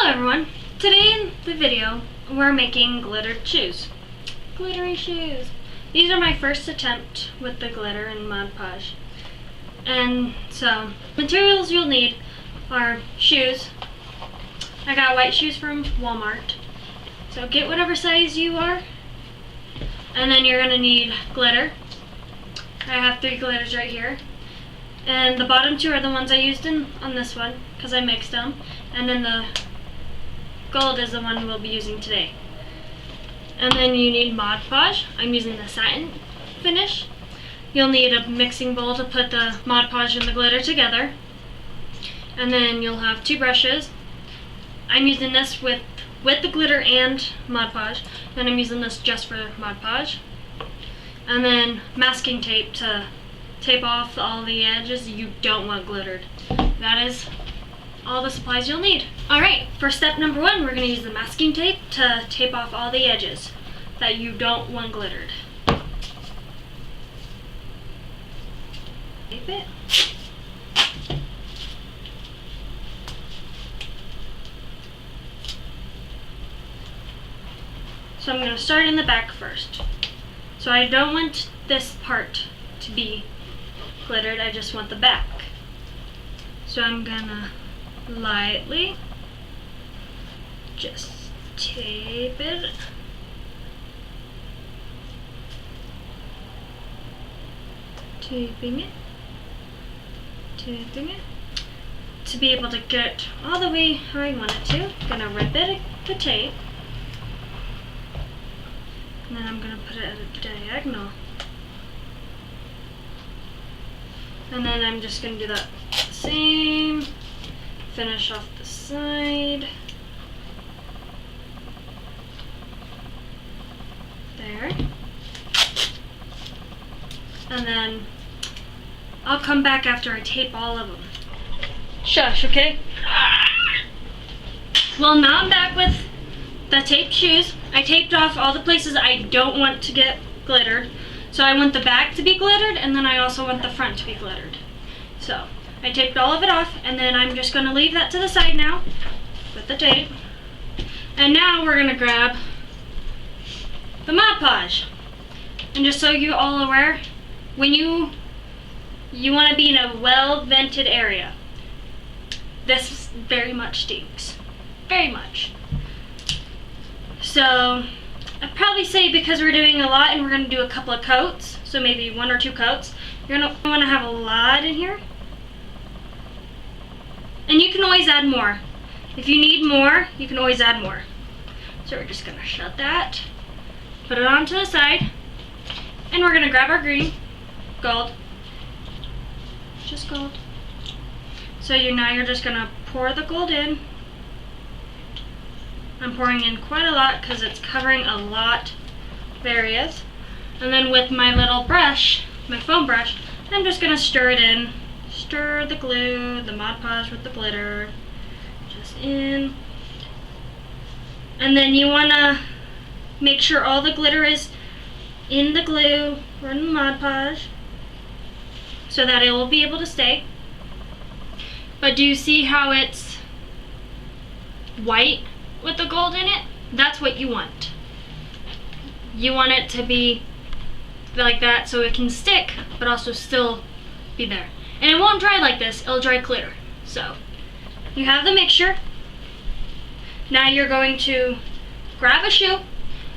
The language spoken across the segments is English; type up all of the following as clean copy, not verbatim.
everyone, today in the video we're making glittered shoes. Glittery shoes. These are my first attempt with the glitter and Mod Podge. And so, materials you'll need are shoes. I got white shoes from Walmart. So get whatever size you are. And then you're going to need glitter. I have 3 glitters right here. And the bottom 2 are the ones I used on this one, because I mixed them. And then the gold is the one we'll be using today. And then you need Mod Podge. I'm using the satin finish. You'll need a mixing bowl to put the Mod Podge and the glitter together. And then you'll have 2 brushes. I'm using this with the glitter and Mod Podge. And I'm using this just for Mod Podge. And then masking tape to tape off all the edges you don't want glittered. That is all the supplies you'll need. Alright, for step number 1, we're going to use the masking tape to tape off all the edges that you don't want glittered. Tape it. So I'm going to start in the back first. So I don't want this part to be glittered, I just want the back. So I'm gonna lightly just tape it. Taping it. To be able to get it all the way how I want it to, I'm gonna rip it the tape. And then I'm gonna put it at a diagonal. And then I'm just going to do that same, finish off the side, there, and then I'll come back after I tape all of them. Shush, okay? Well, now I'm back with the taped shoes. I taped off all the places I don't want to get glittered. So I want the back to be glittered, and then I also want the front to be glittered. So I taped all of it off, and then I'm just going to leave that to the side now with the tape. And now we're going to grab the Mod Podge. And just so you all aware, when you want to be in a well-vented area, this very much stinks. Very much. So I'd probably say, because we're doing a lot and we're going to do a couple of coats, so maybe 1 or 2 coats, you're going to want to have a lot in here. And you can always add more. If you need more, you can always add more. So we're just going to shut that, put it onto the side, and we're going to grab our green, gold, just gold. So now you're just going to pour the gold in. I'm pouring in quite a lot because it's covering a lot of areas. And then with my little brush, my foam brush, I'm just going to stir it in. Stir the glue, the Mod Podge with the glitter, just in. And then you want to make sure all the glitter is in the glue or in the Mod Podge so that it will be able to stay. But do you see how it's white with the gold in it? That's what you want. You want it to be like that so it can stick, but also still be there. And it won't dry like this, it'll dry clear. So, you have the mixture. Now you're going to grab a shoe,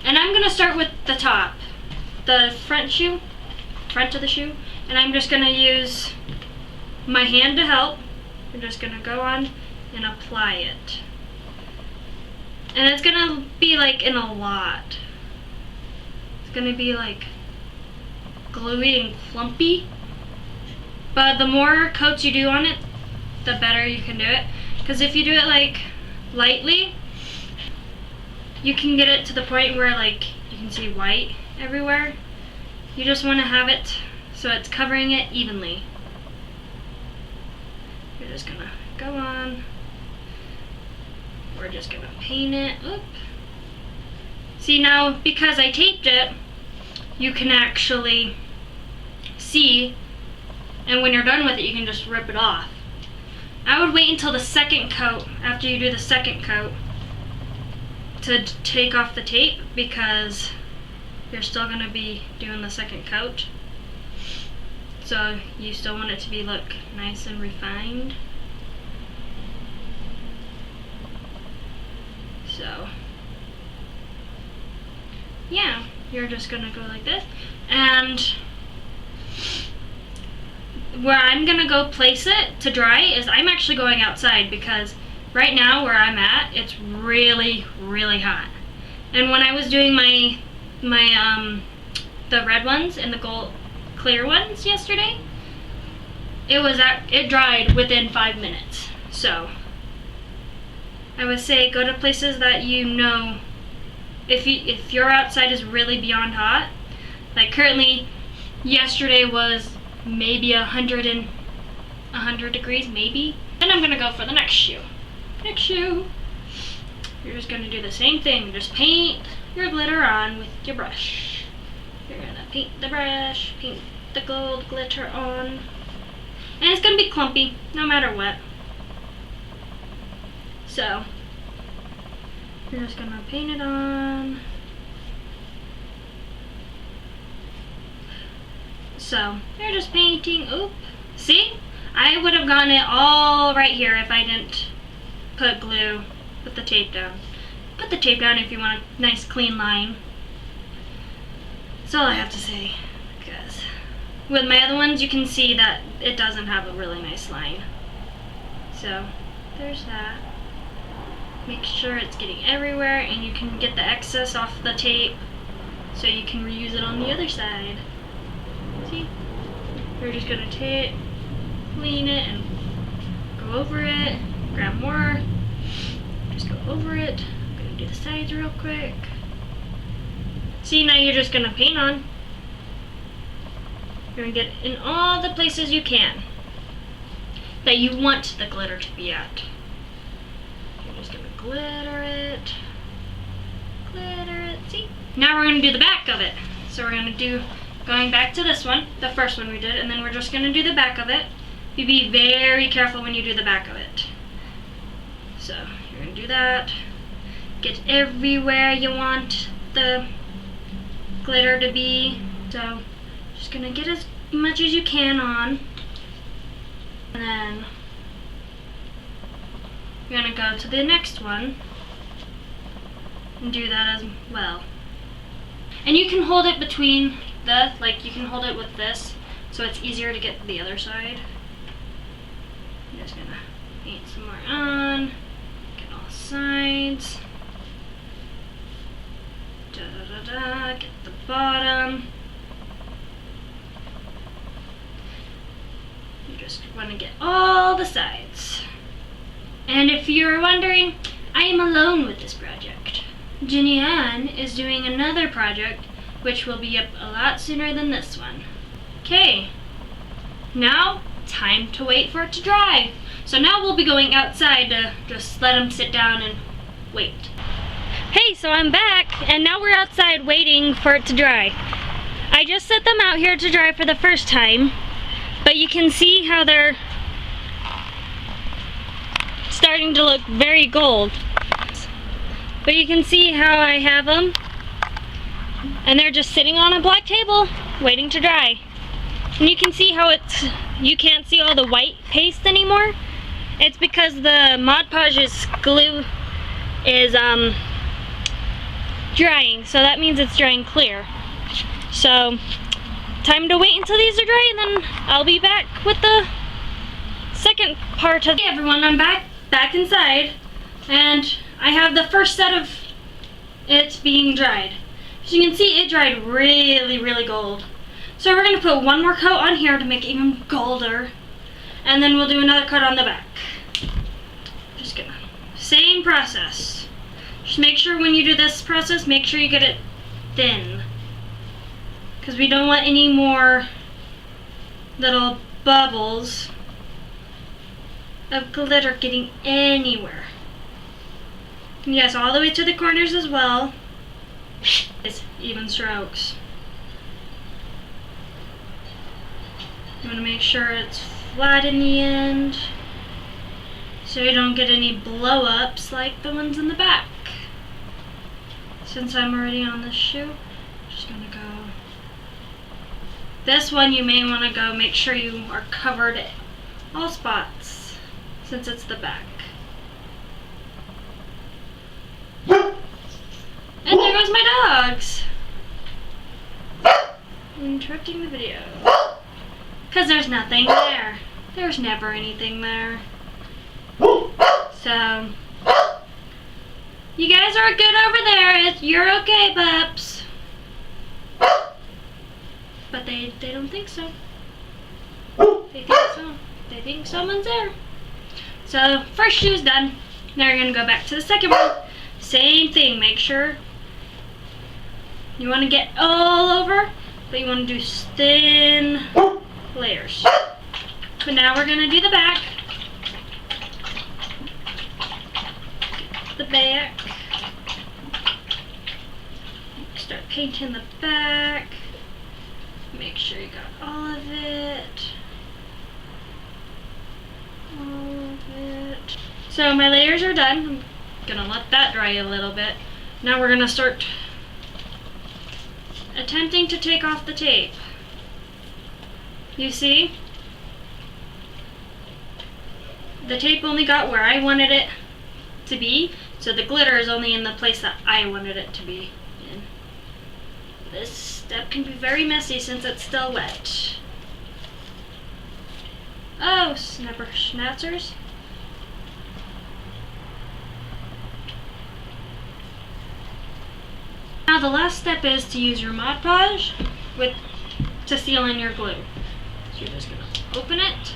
and I'm going to start with the top, the front of the shoe, and I'm just going to use my hand to help. I'm just going to go on and apply it. And it's going to be like in a lot. It's going to be like gluey and clumpy. But the more coats you do on it, the better you can do it. Because if you do it like lightly, you can get it to the point where like you can see white everywhere. You just want to have it so it's covering it evenly. You're just going to go on. We're just going to paint it. Oop. See, now because I taped it, you can actually see, and when you're done with it, you can just rip it off. I would wait until the second coat, after you do the second coat, to take off the tape, because you're still going to be doing the second coat. So you still want it to be look nice and refined. So yeah, you're just going to go like this. And where I'm going to go place it to dry is I'm actually going outside, because right now where I'm at, it's really, really hot. And when I was doing my the red ones and the gold clear ones yesterday, it dried within 5 minutes. So I would say go to places that you know, if your outside is really beyond hot. Like currently, yesterday was maybe 100 degrees, maybe. Then I'm gonna go for the next shoe. Next shoe, you're just gonna do the same thing. Just paint your glitter on with your brush. You're gonna paint the brush, paint the gold glitter on. And it's gonna be clumpy, no matter what. So, you're just gonna paint it on. So, you're just painting, oop. See? I would have gotten it all right here if I didn't put the tape down. Put the tape down if you want a nice clean line. That's all I have to say. Because with my other ones, you can see that it doesn't have a really nice line. So, there's that. Make sure it's getting everywhere, and you can get the excess off the tape so you can reuse it on the other side. See? We're just gonna clean it and go over it, grab more, just go over it. I'm gonna do the sides real quick. See, now you're just gonna paint on. You're gonna get in all the places you can that you want the glitter to be at. You're just gonna glitter it, see? Now we're gonna do the back of it. So we're gonna do, going back to this one, the first one we did, and then we're just gonna do the back of it. You be very careful when you do the back of it. So you're gonna do that. Get everywhere you want the glitter to be. So just gonna get as much as you can on. And then you're gonna go to the next one and do that as well. And you can hold it between you can hold it with this, so it's easier to get the other side. I'm just gonna paint some more on, get all sides. Get the bottom. You just want to get all the sides. And if you're wondering, I am alone with this project. Jenny Ann is doing another project which will be up a lot sooner than this one. Okay, now time to wait for it to dry. So now we'll be going outside to just let them sit down and wait. Hey, so I'm back, and now we're outside waiting for it to dry. I just set them out here to dry for the first time, but you can see how they're starting to look very gold. But you can see how I have them, and they're just sitting on a black table waiting to dry. And you can see how you can't see all the white paste anymore. It's because the Mod Podge's glue is drying, so that means it's drying clear. So time to wait until these are dry, and then I'll be back with the second part of. Hey everyone, I'm back inside, and I have the first set of it being dried. As you can see, it dried really, really gold. So we're going to put one more coat on here to make it even golder, and then we'll do another coat on the back. Just gonna, same process. Just make sure when you do this process, make sure you get it thin, because we don't want any more little bubbles of glitter getting anywhere. Yes, all the way to the corners as well. It's even strokes. You want to make sure it's flat in the end. so you don't get any blow-ups like the ones in the back. Since I'm already on this shoe, I'm just gonna go. This one you may want to go make sure you are covered all spots since it's the back. And there goes my dogs! Interrupting the video. Because there's nothing there. There's never anything there. So, you guys are good over there. You're okay, pups. But they don't think so. They think so. They think someone's there. So, first shoe's done. Now you're going to go back to the second one. Same thing. Make sure you want to get all over, but you want to do thin layers. But now we're going to do the back. The back. Start painting the back. Make sure you got all of it. All of it. So my layers are done. I'm gonna let that dry a little bit. Now we're gonna start attempting to take off the tape. You see? The tape only got where I wanted it to be, so the glitter is only in the place that I wanted it to be in. This step can be very messy since it's still wet. Oh, snapper schnatzers. Now the last step is to use your Mod Podge to seal in your glue. So you're just going to open it.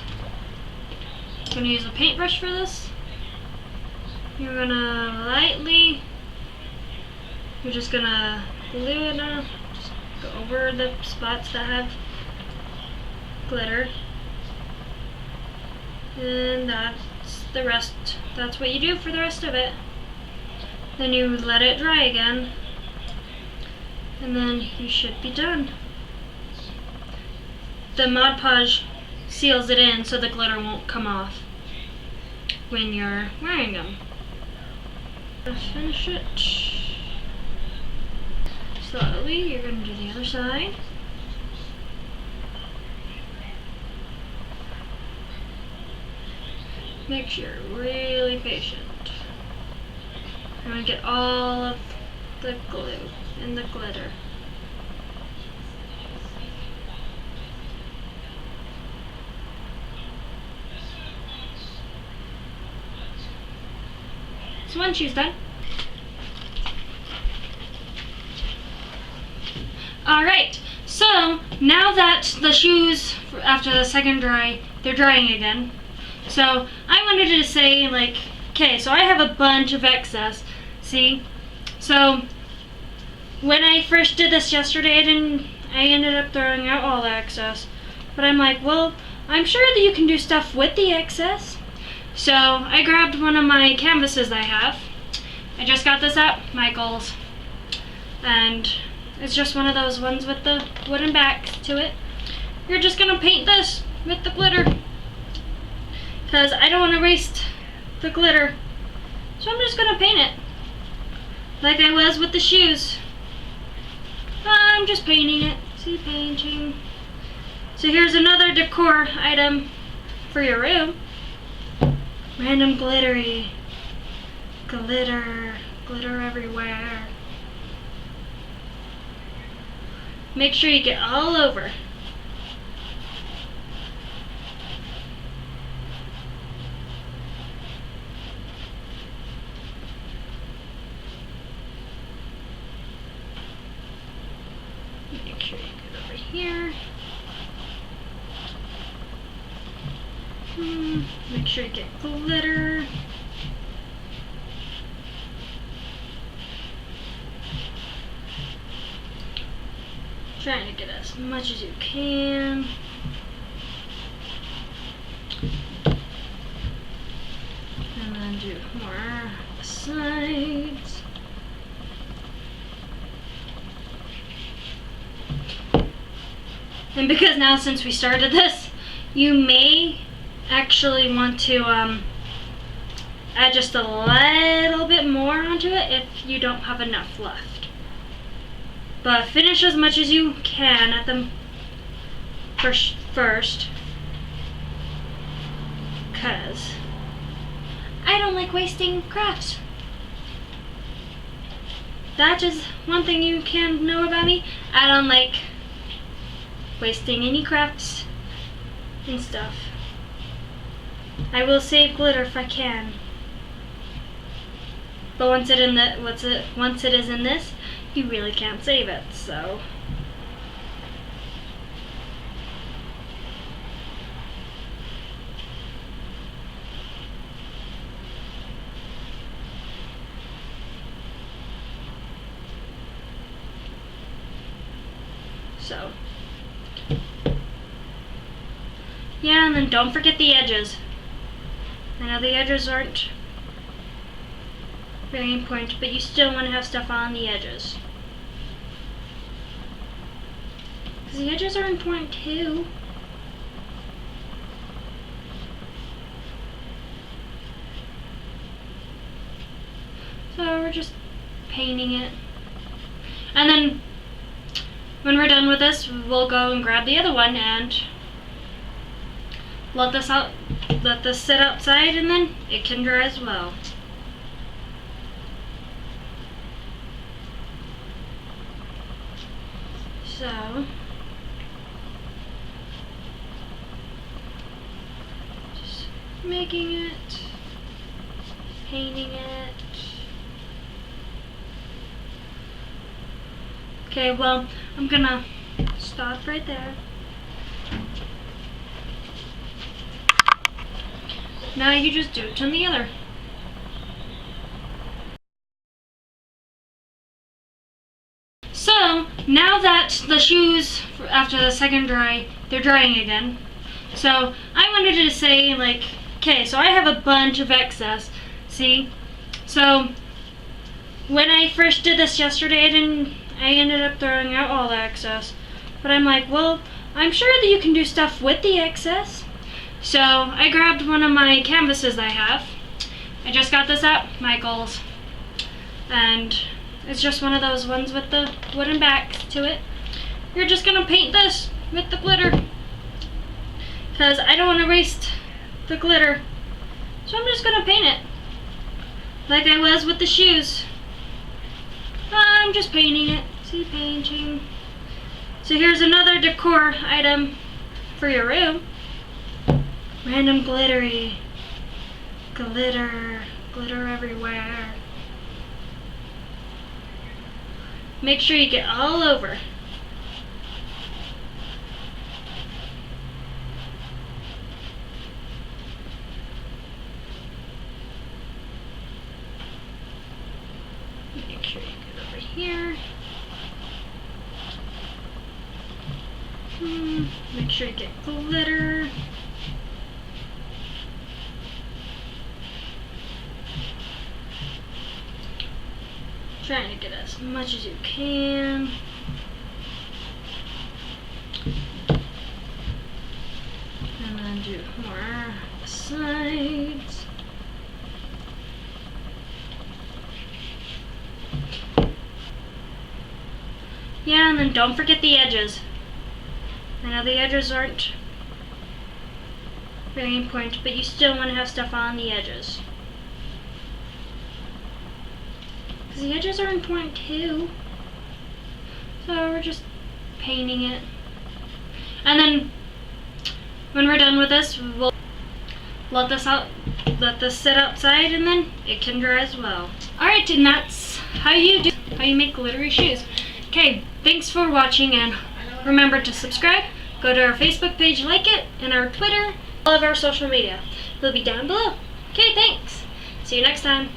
I'm going to use a paintbrush for this. You're going to you're just going to glue it on, just go over the spots that have glitter. And that's the rest. That's what you do for the rest of it. Then you let it dry again. And then you should be done. The Mod Podge seals it in so the glitter won't come off when you're wearing them. Finish it. Slowly, you're going to do the other side. Make sure you're really patient. I'm going to get all of the glue and the glitter. So one shoe's done. Alright, so now that the shoes, after the second dry, they're drying again. So I wanted to say, like, okay, so I have a bunch of excess, see? So when I first did this yesterday, I ended up throwing out all the excess. But I'm like, well, I'm sure that you can do stuff with the excess. So I grabbed one of my canvases I have. I just got this at Michael's. And it's just one of those ones with the wooden back to it. You're just gonna paint this with the glitter, because I don't want to waste the glitter. So I'm just gonna paint it like I was with the shoes. I'm just painting it. See, painting. So here's another decor item for your room. Random glittery. Glitter. Glitter everywhere. Make sure you get all over. Make sure you get over here. Make sure you get glitter. Trying to get as much as you can. And then do more on the sides. And because now, since we started this, you may actually want to add just a little bit more onto it if you don't have enough left. But finish as much as you can at the first, because I don't like wasting crafts. That is one thing you can know about me. I don't like wasting any crafts and stuff. I will save glitter if I can. But once it is in this, you really can't save it, so. Yeah, and then don't forget the edges. I know the edges aren't very important, but you still want to have stuff on the edges. Because the edges are important too. So we're just painting it. And then when we're done with this, we'll go and grab the other one and let this sit outside, and then it can dry as well. So just making it, painting it. Okay, well, I'm gonna stop right there. Now you just do it on the other. So, now that the shoes, after the second dry, they're drying again. So, I wanted to say, like, okay, so I have a bunch of excess, see? So, when I first did this yesterday, I ended up throwing out all the excess. But I'm like, well, I'm sure that you can do stuff with the excess. So I grabbed one of my canvases I have. I just got this at Michael's. And it's just one of those ones with the wooden back to it. You're just gonna paint this with the glitter, because I don't want to waste the glitter. So I'm just gonna paint it like I was with the shoes. I'm just painting it. See, painting. So here's another decor item for your room. Random glittery. Glitter. Glitter everywhere. Make sure you get all over. Make sure you get over here. Make sure you get glitter. Trying to get as much as you can. And then do more sides. Yeah, and then don't forget the edges. I know the edges aren't very important, but you still want to have stuff on the edges. Because the edges are important too. So we're just painting it. And then when we're done with this, we'll let this sit outside, and then it can dry as well. Alright, and that's how you make glittery shoes. Okay, thanks for watching, and remember to subscribe, go to our Facebook page, like it, and our Twitter, all of our social media. It'll be down below. Okay, thanks. See you next time.